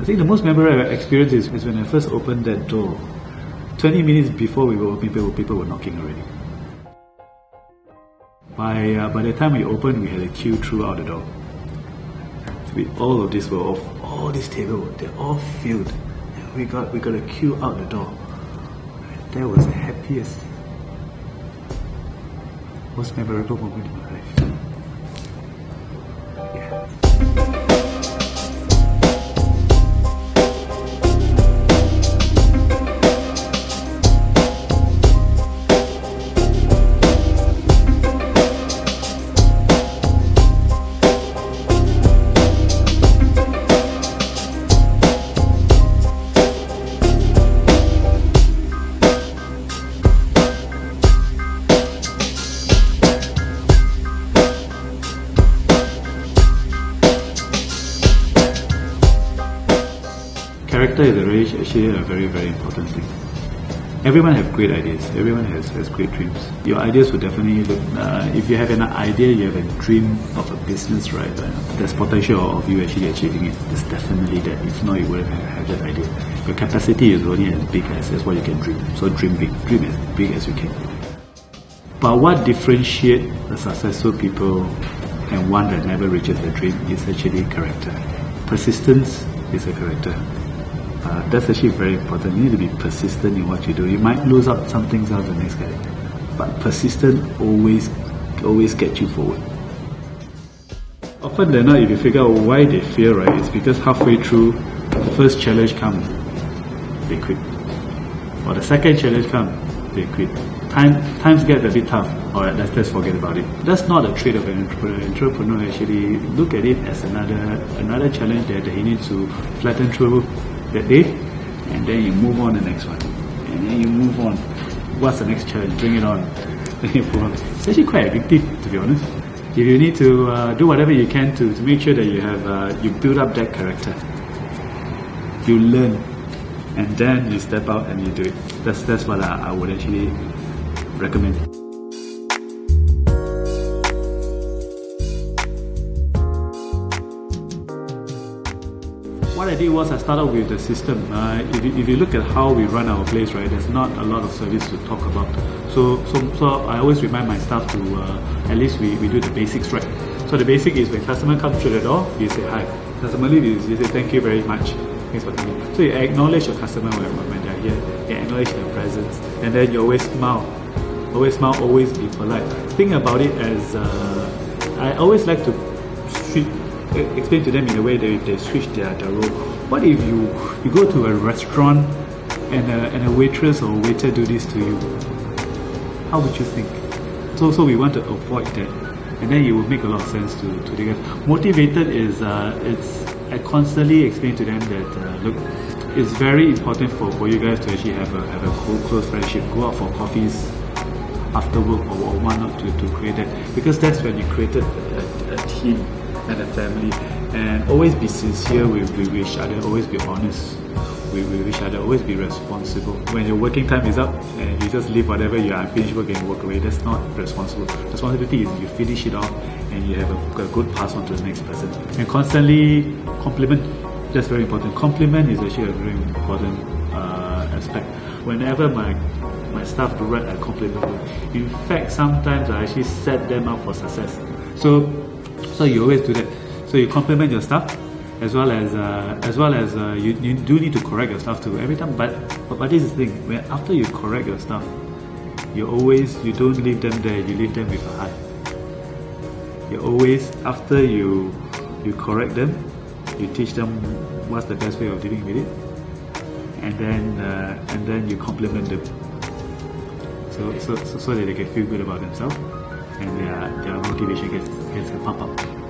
I think the most memorable experience is when I first opened that door. 20 minutes before we were open, people were knocking already. By the time we opened, we had a queue throughout the door. All of this were off. All these tables, they're all filled. We got a queue out the door. That was the happiest, most memorable moment in my life. Yeah. Character is actually a very, very important thing. Everyone has great ideas. Everyone has great dreams. Your ideas will definitely look, if you have an idea, you have a dream of a business, right? There's potential of you actually achieving it. There's definitely that. If not, you wouldn't have that idea. Your capacity is only as big as what you can dream. So dream big. Dream as big as you can. But what differentiates the successful people and one that never reaches their dream is actually character. Persistence is a character. That's actually very important. You need to be persistent in what you do. You might lose out some things out the next guy, but persistent always gets you forward. Often than not, if you figure out why they fail, right, it's because halfway through the first challenge comes, they quit, or the second challenge comes, they quit. Times get a bit tough. Alright, let's forget about it. That's not a trait of an entrepreneur. An entrepreneur actually look at it as another challenge that he needs to flatten through that day, and then you move on the next one, and then you move on. What's the next challenge? Bring it on. It's actually quite addictive, to be honest. If you need to do whatever you can to make sure that you build up that character, you learn, and then you step out and you do it. That's what I would actually recommend. What I did was I started with the system. If you look at how we run our place, right, there's not a lot of service to talk about. So I always remind my staff to at least we do the basics right. So the basic is when customer comes through the door, you say hi. Customer leaves, you say thank you very much. Thanks for coming. So you acknowledge your customer when they're here. You acknowledge their presence, and then you always smile. Always smile. Always be polite. Think about it as I always like to explain to them in a way that if they switch their role. What if you go to a restaurant and a waitress or waiter do this to you? How would you think? So we want to avoid that, and then it will make a lot of sense to the guys. Motivated is I constantly explain to them that look, it's very important for you guys to actually have a close friendship. Go out for coffees after work or whatnot to create that, because that's when you created a team and a family. And always be sincere with each other, always be honest with each other, always be responsible. When your working time is up and you just leave whatever you unfinished work and walk away, that's not responsible. Responsibility is you finish it off and you have a good pass on to the next person. And constantly compliment, that's very important. Compliment is actually a very important aspect. Whenever my staff do right, I compliment them. In fact, sometimes I actually set them up for success. So you always do that. So you compliment your staff, as well as you do need to correct your staff too every time. But this is the thing: when after you correct your staff, you don't leave them there. You leave them with a heart. You always, after you correct them, you teach them what's the best way of dealing with it, and then you compliment them. So that they can feel good about themselves, and their motivation gets pumped up.